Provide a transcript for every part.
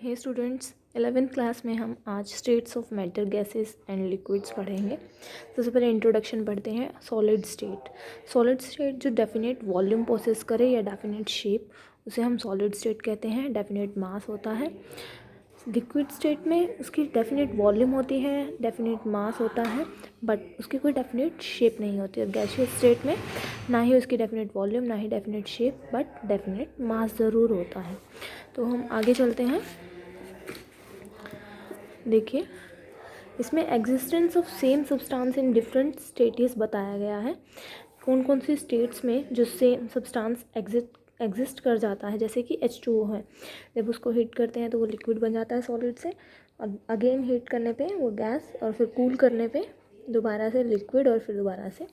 हे students, 11th class में हम आज states of matter, gases and liquids पढ़ेंगे। सबसे पहले इंट्रोडक्शन पढ़ते हैं। सॉलिड स्टेट जो डेफिनेट वॉल्यूम पोसेस करे या डेफिनेट शेप, उसे हम सॉलिड स्टेट कहते हैं। डेफिनेट मास होता है। लिक्विड स्टेट में उसकी डेफिनेट वॉल्यूम होती है, डेफिनेट मास होता है, बट उसकी कोई डेफिनेट शेप नहीं होती। और गैसियस स्टेट में ना ही उसकी डेफिनेट वॉल्यूम, ना ही definite shape, but definite mass ज़रूर होता है। तो हम आगे चलते हैं। देखिए, इसमें existence of same substance in different states बताया गया है। कौन कौन सी स्टेट्स में जो सेम सब्सटेंस एग्जिस्ट कर जाता है, जैसे कि H2O है। जब उसको हीट करते हैं तो वो लिक्विड बन जाता है सॉलिड से, और अगेन हीट करने पे वो गैस, और फिर कूल करने पे दोबारा से लिक्विड, और फिर दोबारा से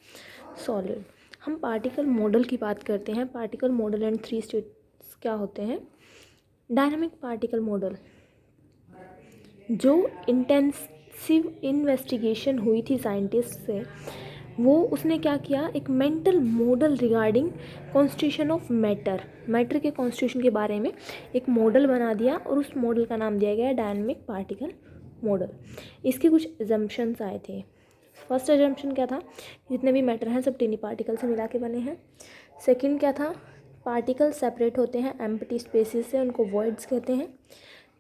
सॉलिड। हम पार्टिकल मॉडल की बात करते हैं। पार्टिकल मॉडल एंड 3 स्टेट्स क्या होते हैं। डायनामिक पार्टिकल मॉडल, जो इंटेंसिव इन्वेस्टिगेशन हुई थी साइंटिस्ट से, वो उसने क्या किया, एक mental model regarding constitution of matter के कॉन्स्टिट्यूशन के बारे में एक मॉडल बना दिया, और उस मॉडल का नाम दिया गया डायनामिक पार्टिकल मॉडल। इसके कुछ एजम्पशंस आए थे। फर्स्ट एजम्पशन क्या था, जितने भी मैटर हैं सब टिनी पार्टिकल से मिला के बने हैं। सेकेंड क्या था, पार्टिकल सेपरेट होते हैं एम्प्टी स्पेसेस से, उनको वॉइड्स कहते हैं।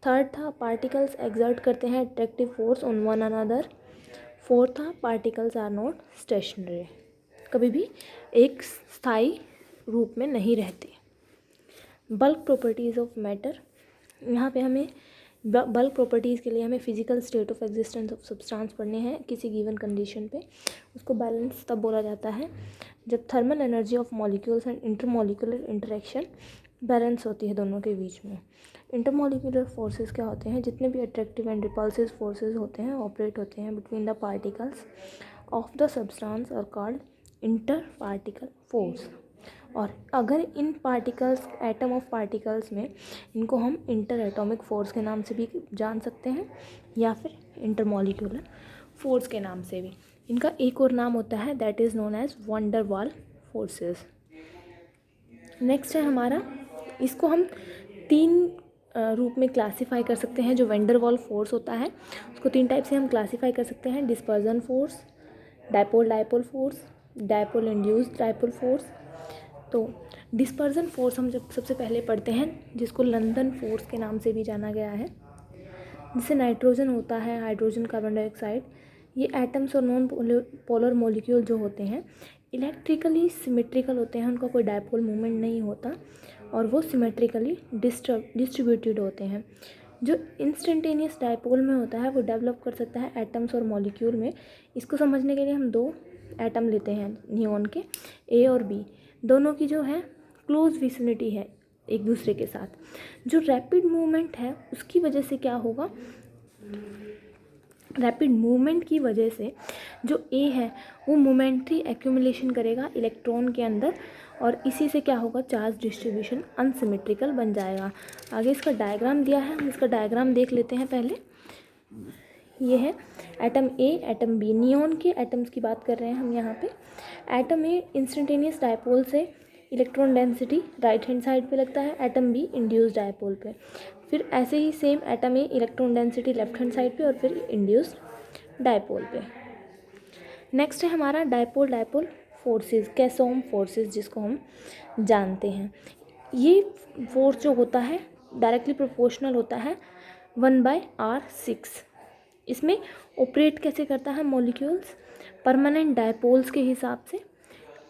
थर्ड था, पार्टिकल्स एक्सर्ट करते हैं attractive force on one another. Fourth था, पार्टिकल्स आर नॉट स्टेशनरी, कभी भी एक स्थायी रूप में नहीं रहते। बल्क प्रॉपर्टीज़ ऑफ मैटर, यहाँ पे हमें बल्क प्रॉपर्टीज़ के लिए हमें physical state of existence of substance पढ़ने हैं किसी गिवन कंडीशन पे। उसको बैलेंस तब बोला जाता है जब thermal energy of molecules and intermolecular interaction balance होती है दोनों के बीच में। इंटरमॉलिक्यूलर फोर्सेस क्या होते हैं, जितने भी अट्रैक्टिव एंड रिपल्सिव फोर्सेस होते हैं ऑपरेट होते हैं between the particles of the substance और कॉल्ड इंटर पार्टिकल फोर्स। और अगर इन पार्टिकल्स, एटम ऑफ पार्टिकल्स में, इनको हम इंटर एटॉमिक फोर्स के नाम से भी जान सकते हैं, या फिर इंटरमॉलिक्यूलर फोर्स के नाम से भी। इनका एक और नाम होता है, that is known as van der Waals forces. Next है हमारा, इसको हम 3 रूप में क्लासीफाई कर सकते हैं। जो वैन डर वाल फोर्स होता है उसको 3 टाइप से हम क्लासीफाई कर सकते हैं। Dispersion force, dipole dipole force, dipole induced dipole force. तो डिस्पर्जन फोर्स हम जब सबसे पहले पढ़ते हैं, जिसको लंदन फोर्स के नाम से भी जाना गया है, जिससे नाइट्रोजन होता है, हाइड्रोजन, कार्बन डाइऑक्साइड, ये एटम्स और नॉन पोलर मॉलिक्यूल जो होते हैं इलेक्ट्रिकली सिमेट्रिकल होते हैं, उनका कोई डायपोल मूवमेंट नहीं होता, और वो सिमेट्रिकली डिस्ट्रीब्यूटेड होते हैं। जो इंस्टेंटेनियस डायपोल में होता है वो डेवलप कर सकता है एटम्स और मॉलिक्यूल में। इसको समझने के लिए हम 2 एटम लेते हैं नियॉन के, ए और बी, दोनों की जो है क्लोज विसिनिटी है एक दूसरे के साथ। जो रैपिड मूवमेंट है उसकी वजह से क्या होगा, रैपिड मूवमेंट की वजह से जो ए है वो मोमेंट्री एक्यूमुलेशन करेगा इलेक्ट्रॉन के अंदर, और इसी से क्या होगा, चार्ज डिस्ट्रीब्यूशन अनसिमेट्रिकल बन जाएगा। आगे इसका डायग्राम दिया है, हम इसका डायग्राम देख लेते हैं पहले। ये है atom A, atom B, neon के एटम्स की बात कर रहे हैं हम यहाँ पे। एटम ए इंस्टेंटेनियस डायपोल से electron density right hand side पे लगता है, एटम बी इंड्यूस्ड डायपोल पे। फिर ऐसे ही same atom a electron density left hand side पे, और फिर इंड्यूस्ड डायपोल पे। नेक्स्ट है हमारा dipole dipole forces, Keesom forces जिसको हम जानते हैं। ये फोर्स जो होता है डायरेक्टली प्रोपोर्शनल होता है 1/r6। इसमें ऑपरेट कैसे करता है, मॉलिक्यूल्स परमानेंट डायपोल्स के हिसाब से,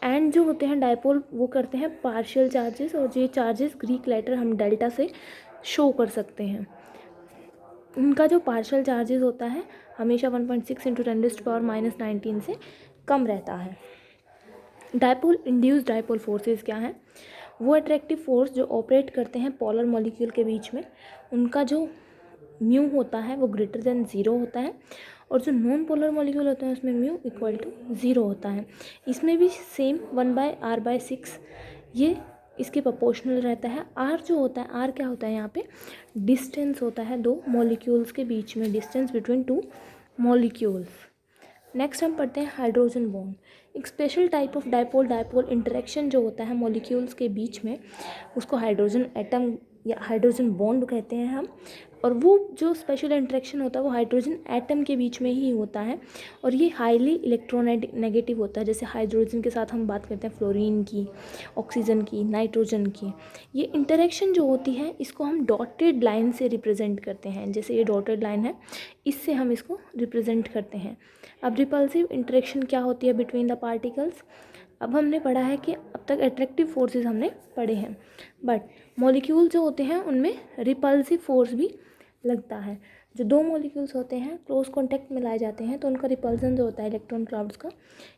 एंड जो होते हैं डायपोल वो करते हैं पार्शियल चार्जेस, और ये चार्जेस ग्रीक लेटर हम डेल्टा से शो कर सकते हैं। उनका जो पार्शियल चार्जेस होता है हमेशा 1.6 × 10⁻⁻19 से कम रहता है। डायपोल इंड्यूस्ड डायपोल फोर्सेस क्या हैं, वो अट्रैक्टिव फोर्स जो ऑपरेट करते हैं पोलर मॉलिक्यूल के बीच में, उनका जो म्यू होता है वो ग्रेटर देन 0 होता है, और जो नॉन पोलर मॉलिक्यूल होते हैं उसमें म्यू इक्वल टू 0 होता है। इसमें भी सेम 1/r/6 ये इसके प्रोपोर्शनल रहता है। आर जो होता है, आर क्या होता है, यहाँ पे डिस्टेंस होता है 2 मॉलिक्यूल्स के बीच में, डिस्टेंस बिटवीन 2 मॉलिक्यूल्स। नेक्स्ट हम पढ़ते हैं हाइड्रोजन बॉन्ड, एक special type of dipole dipole interaction जो होता है मॉलिक्यूल्स के बीच में, उसको हाइड्रोजन एटम या हाइड्रोजन बॉन्ड कहते हैं हम। और वो जो स्पेशल इंटरेक्शन होता है वो हाइड्रोजन एटम के बीच में ही होता है और ये हाईली इलेक्ट्रोनेगेटिव होता है। जैसे हाइड्रोजन के साथ हम बात करते हैं फ्लोरीन की, ऑक्सीजन की, नाइट्रोजन की। ये इंटरेक्शन जो होती है इसको हम डॉटेड लाइन से रिप्रेजेंट करते हैं। जैसे ये डॉटेड लाइन है, इससे हम इसको रिप्रेजेंट करते हैं। अब रिपल्सिव इंटरेक्शन क्या होती है बिटवीन द पार्टिकल्स। अब हमने पढ़ा है कि अब तक अट्रैक्टिव फोर्सेस हमने पढ़े हैं, बट मॉलिक्यूल जो होते हैं उनमें रिपल्सिव फोर्स भी लगता है। जो दो मॉलिक्यूल्स होते हैं क्लोज कॉन्टैक्ट में लाए जाते हैं तो उनका रिपल्सन जो होता है इलेक्ट्रॉन क्लाउड्स का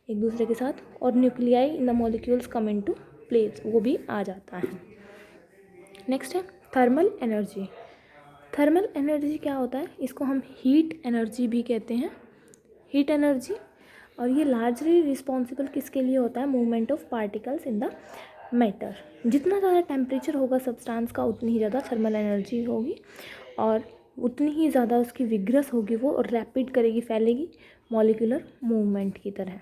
एक दूसरे के साथ, और nuclei in the molecules come into place, वो भी आ जाता है। नेक्स्ट है थर्मल एनर्जी। थर्मल एनर्जी क्या होता है, इसको हम हीट एनर्जी भी कहते हैं, हीट एनर्जी। और ये लार्जली रिस्पॉन्सिबल किसके लिए होता है, movement of particles in the matter. जितना ज़्यादा टेम्परेचर होगा सब्सटेंस का उतनी ही ज़्यादा थर्मल एनर्जी होगी और उतनी ही ज़्यादा उसकी विग्रस होगी वो, और रैपिड करेगी, फैलेगी मॉलिक्यूलर मूवमेंट की तरह।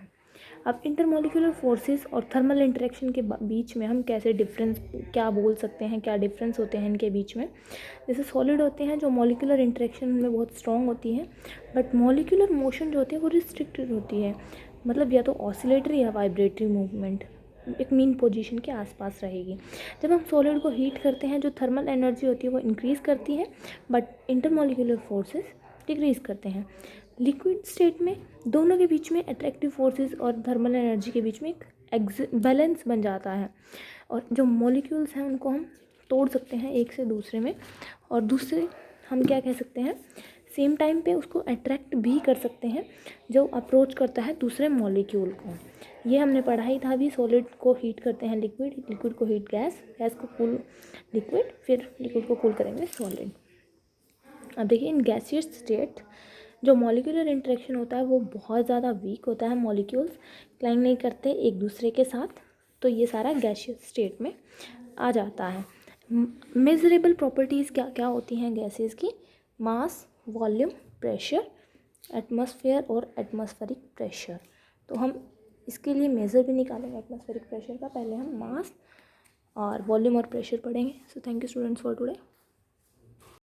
अब इंटरमॉलिक्यूलर फोर्सेस और थर्मल इंटरेक्शन के बीच में हम कैसे डिफरेंस क्या बोल सकते हैं, क्या डिफरेंस होते हैं इनके बीच में। जैसे सॉलिड होते हैं जो मॉलिक्यूलर इंटरेक्शन में बहुत स्ट्रॉन्ग होती है, बट मॉलिक्यूलर मोशन जो होती है वो रिस्ट्रिक्टेड होती है। मतलब या तो ऑसिलेटरी या वाइब्रेटरी मूवमेंट एक मीन पोजीशन के आसपास रहेगी। जब हम सॉलिड को हीट करते हैं जो थर्मल एनर्जी होती है वो इंक्रीज़ करती है, बट इंटरमॉलिक्यूलर फोर्सेस डिक्रीज़ करते हैं। लिक्विड स्टेट में दोनों के बीच में अट्रैक्टिव फोर्सेस और थर्मल एनर्जी के बीच में एक बैलेंस बन जाता है, और जो मॉलिक्यूल्स हैं उनको हम तोड़ सकते हैं एक से दूसरे में, और दूसरे हम क्या कह सकते हैं, सेम टाइम पे उसको अट्रैक्ट भी कर सकते हैं जो अप्रोच करता है दूसरे मॉलिक्यूल को। ये हमने पढ़ा ही था भी, सॉलिड को हीट करते हैं लिक्विड, लिक्विड को हीट गैस, गैस को कूल लिक्विड, फिर लिक्विड को कूल करेंगे सॉलिड। अब देखिए इन गैसियस स्टेट जो मॉलिक्यूलर इंटरेक्शन होता है वो बहुत ज़्यादा वीक होता है, मॉलिक्यूल्स क्लाइंग नहीं करते एक दूसरे के साथ, तो ये सारा गैसियस स्टेट में आ जाता है। मेजरेबल प्रॉपर्टीज़ क्या क्या होती हैं गैसेस की, मास, वॉल्यूम, प्रेशर, एटमॉस्फेयर और एटमॉस्फेरिक प्रेशर। तो हम इसके लिए मेज़र भी निकालेंगे एटमॉस्फेरिक प्रेशर का, पहले हम मास और वॉल्यूम और प्रेशर पढ़ेंगे। So thank you students for today.